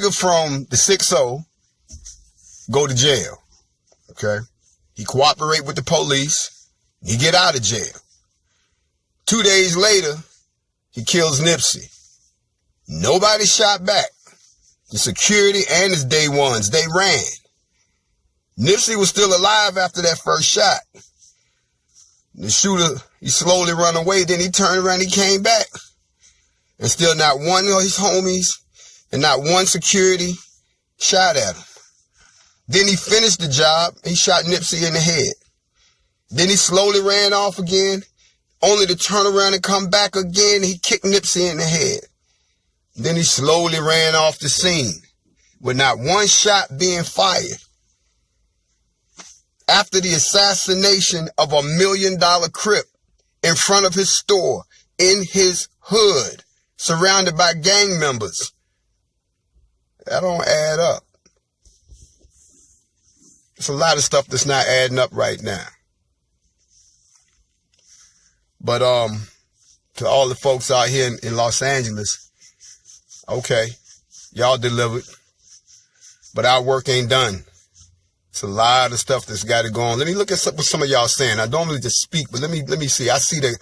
nigga from the 6-0 go to jail. Okay? He cooperate with the police. He get out of jail. 2 days later, he kills Nipsey. Nobody shot back. The security and his day ones, they ran. Nipsey was still alive after that first shot. The shooter, he slowly run away. Then he turned around, he came back. And still not one of his homies and not one security shot at him. Then he finished the job. He shot Nipsey in the head. Then he slowly ran off again, only to turn around and come back again. He kicked Nipsey in the head. Then he slowly ran off the scene with not one shot being fired. After the assassination of $1 million Crip in front of his store, in his hood, surrounded by gang members. That don't add up. There's a lot of stuff that's not adding up right now. But to all the folks out here in Los Angeles, okay, y'all delivered, but our work ain't done. It's a lot of stuff that's got to go on. Let me look at what some of y'all saying. I don't really just speak, but let me see. I see that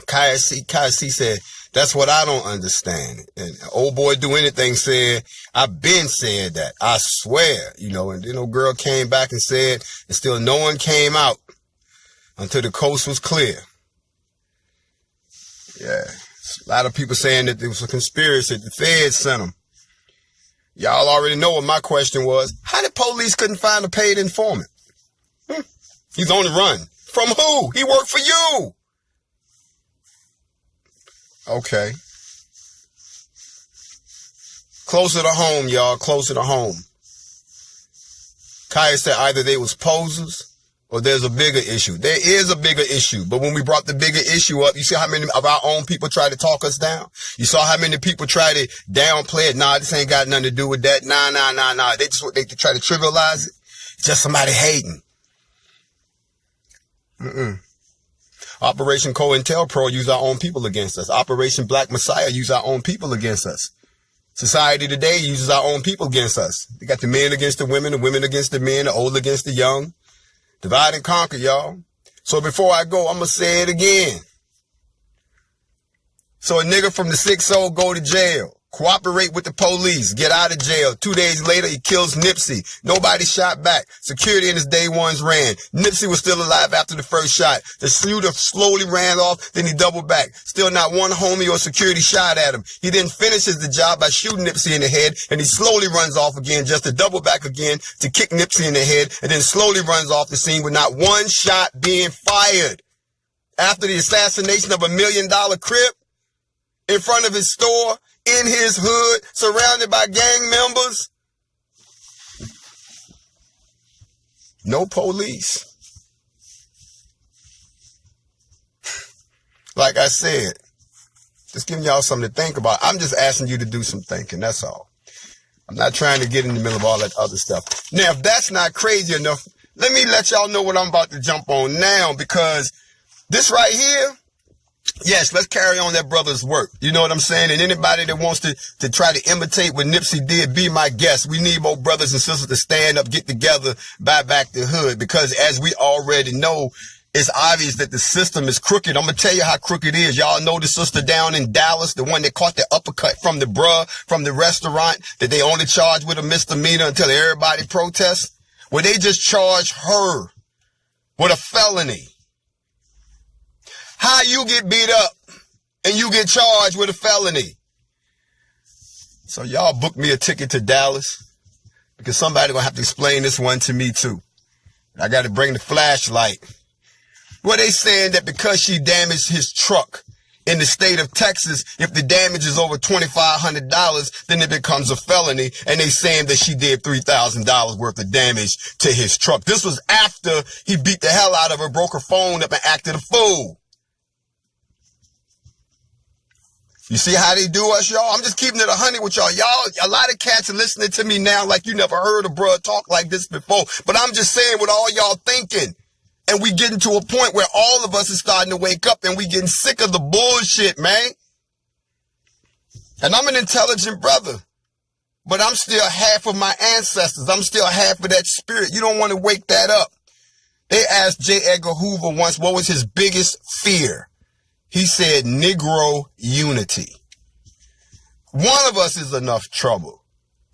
KSC said, that's what I don't understand. And old boy do anything said, I've been saying that. I swear, and then a girl came back and said, and still no one came out until the coast was clear. Yeah. A lot of people saying that there was a conspiracy. The feds sent them. Y'all already know what my question was. How did police couldn't find a paid informant? He's on the run. From who? He worked for you. Okay. Closer to home, y'all. Closer to home. Kaya said either they was posers or there's a bigger issue. There is a bigger issue. But when we brought the bigger issue up, you see how many of our own people tried to talk us down? You saw how many people tried to downplay it. Nah, this ain't got nothing to do with that. Nah. They try to trivialize it. It's just somebody hating. Operation COINTELPRO use our own people against us. Operation Black Messiah use our own people against us. Society Today uses our own people against us. They got the men against the women against the men, the old against the young. Divide and conquer, y'all. So before I go, I'm going to say it again. So a nigga from the 6-0 go to jail. Cooperate with the police. Get out of jail. 2 days later, he kills Nipsey. Nobody shot back. Security and his day ones ran. Nipsey was still alive after the first shot. The shooter slowly ran off, then he doubled back. Still not one homie or security shot at him. He then finishes the job by shooting Nipsey in the head, and he slowly runs off again just to double back again to kick Nipsey in the head, and then slowly runs off the scene with not one shot being fired. After the assassination of $1 million Crip in front of his store, in his hood, surrounded by gang members. No police. Like I said, just giving y'all something to think about. I'm just asking you to do some thinking, that's all. I'm not trying to get in the middle of all that other stuff. Now, if that's not crazy enough, let me let y'all know what I'm about to jump on now, because this right here, yes, let's carry on that brother's work. You know what I'm saying? And anybody that wants to try to imitate what Nipsey did, be my guest. We need more brothers and sisters to stand up, get together, buy back the hood. Because as we already know, it's obvious that the system is crooked. I'm going to tell you how crooked it is. Y'all know the sister down in Dallas, the one that caught the uppercut from the bruh from the restaurant that they only charged with a misdemeanor until everybody protests? Well, they just charged her with a felony. How you get beat up and you get charged with a felony? So y'all book me a ticket to Dallas, because somebody gonna have to explain this one to me too. I got to bring the flashlight. Well, they saying that because she damaged his truck in the state of Texas, if the damage is over $2,500, then it becomes a felony. And they saying that she did $3,000 worth of damage to his truck. This was after he beat the hell out of her, broke her phone up, and acted a fool. You see how they do us, y'all? I'm just keeping it 100 with y'all. Y'all, a lot of cats are listening to me now like you never heard a bruh talk like this before. But I'm just saying what all y'all thinking. And we getting to a point where all of us are starting to wake up and we getting sick of the bullshit, man. And I'm an intelligent brother. but I'm still half of my ancestors. I'm still half of that spirit. You don't want to wake that up. They asked J. Edgar Hoover once what was his biggest fear. He said Negro unity. One of us is enough trouble.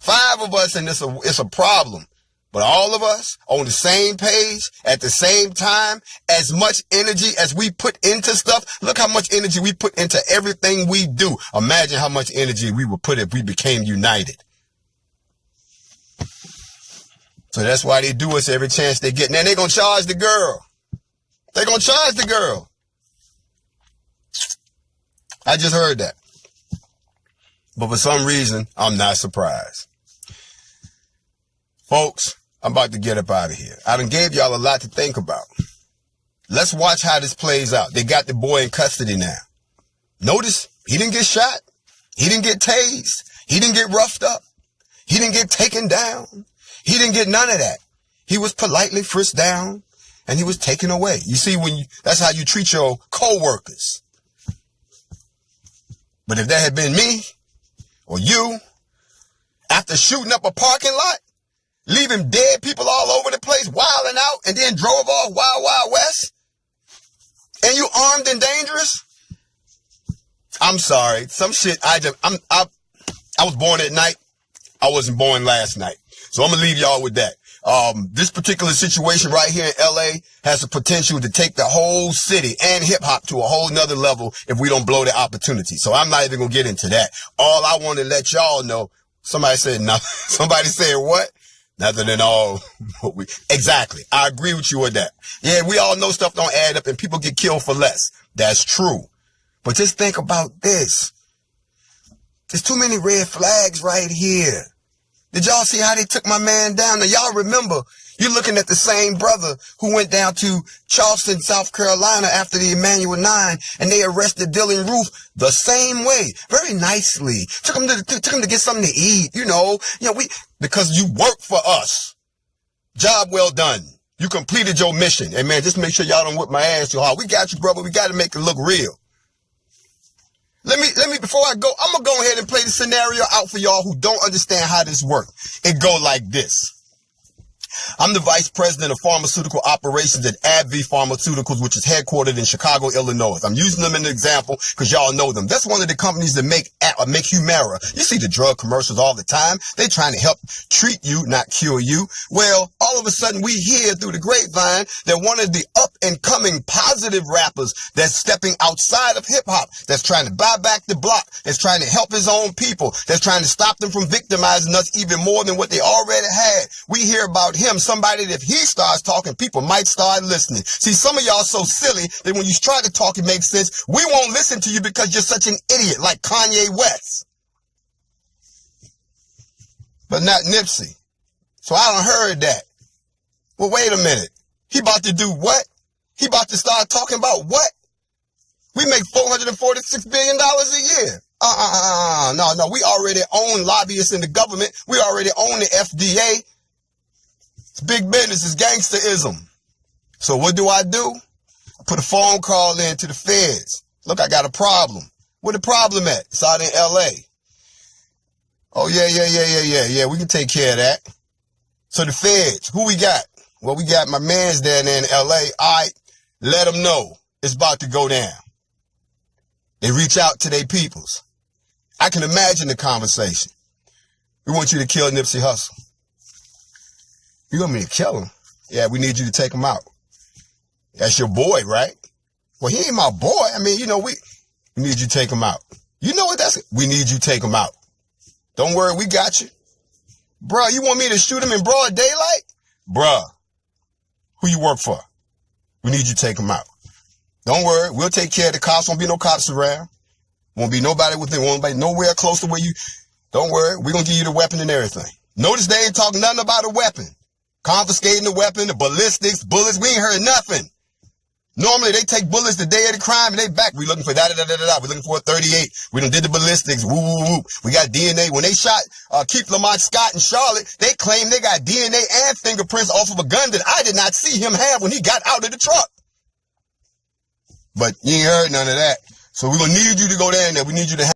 5 of us and it's a problem. But all of us on the same page at the same time, as much energy as we put into stuff. Look how much energy we put into everything we do. Imagine how much energy we would put if we became united. So that's why they do us every chance they get. Now they're going to charge the girl. They're going to charge the girl. I just heard that. But for some reason, I'm not surprised. Folks, I'm about to get up out of here. I done gave y'all a lot to think about. Let's watch how this plays out. They got the boy in custody now. Notice, he didn't get shot. He didn't get tased. He didn't get roughed up. He didn't get taken down. He didn't get none of that. He was politely frisked down and he was taken away. You see, that's how you treat your co-workers. But if that had been me or you, after shooting up a parking lot, leaving dead people all over the place, wilding out, and then drove off Wild Wild West, and you armed and dangerous, I'm sorry. Some shit, I was born at night. I wasn't born last night. So I'm going to leave y'all with that. This particular situation right here in LA has the potential to take the whole city and hip hop to a whole nother level if we don't blow the opportunity. So I'm not even going to get into that. All I want to let y'all know, somebody said nothing. Somebody said what? Nothing at all. Exactly. I agree with you with that. Yeah, we all know stuff don't add up and people get killed for less. That's true. But just think about this. There's too many red flags right here. Did y'all see how they took my man down? Now, y'all remember, you're looking at the same brother who went down to Charleston, South Carolina after the Emmanuel 9, and they arrested Dylan Roof the same way, very nicely. Took him to get something to eat, because you work for us. Job well done. You completed your mission. And man, just make sure y'all don't whip my ass too hard. We got you, brother. We got to make it look real. Let me, before I go, I'm going to go ahead and play the scenario out for y'all who don't understand how this works. It go like this. I'm the vice president of pharmaceutical operations at AbbVie Pharmaceuticals, which is headquartered in Chicago, Illinois. I'm using them as an example because y'all know them. That's one of the companies that make Humira. You see the drug commercials all the time. They're trying to help treat you, not cure you. Well, all of a sudden we hear through the grapevine that one of the up and coming positive rappers that's stepping outside of hip hop, that's trying to buy back the block, that's trying to help his own people, that's trying to stop them from victimizing us even more than what they already had. We hear about him, somebody that if he starts talking, people might start listening. See, some of y'all so silly that when you try to talk, it makes sense. We won't listen to you because you're such an idiot, like Kanye West. But not Nipsey. So I done heard that. Well, wait a minute. He about to do what? He about to start talking about what? We make $446 billion a year. No. We already own lobbyists in the government. We already own the FDA. It's big business. It's gangsterism. So what do? I put a phone call in to the feds. Look, I got a problem. Where the problem at? It's out in L.A. Oh, yeah. We can take care of that. So the feds, who we got? Well, we got my mans down there in L.A. All right, let them know it's about to go down. They reach out to their peoples. I can imagine the conversation. We want you to kill Nipsey Hussle. You want me to kill him? Yeah, we need you to take him out. That's your boy, right? Well, he ain't my boy. I mean, we need you to take him out. You know what we need you to take him out. Don't worry, we got you. Bruh, you want me to shoot him in broad daylight? Bruh, who you work for? We need you to take him out. Don't worry, we'll take care of the cops. Won't be no cops around. Won't be nobody within, won't be nowhere close to where you. Don't worry, we're going to give you the weapon and everything. Notice they ain't talking nothing about a weapon. Confiscating the weapon, the ballistics, bullets, we ain't heard nothing. Normally, they take bullets the day of the crime and they back. We looking for da-da-da-da-da. We looking for a 38. We done did the ballistics. Woo, woo, woo. We got DNA. When they shot Keith Lamont Scott in Charlotte, they claimed they got DNA and fingerprints off of a gun that I did not see him have when he got out of the truck. But you ain't heard none of that. So we're going to need you to go down there. We need you to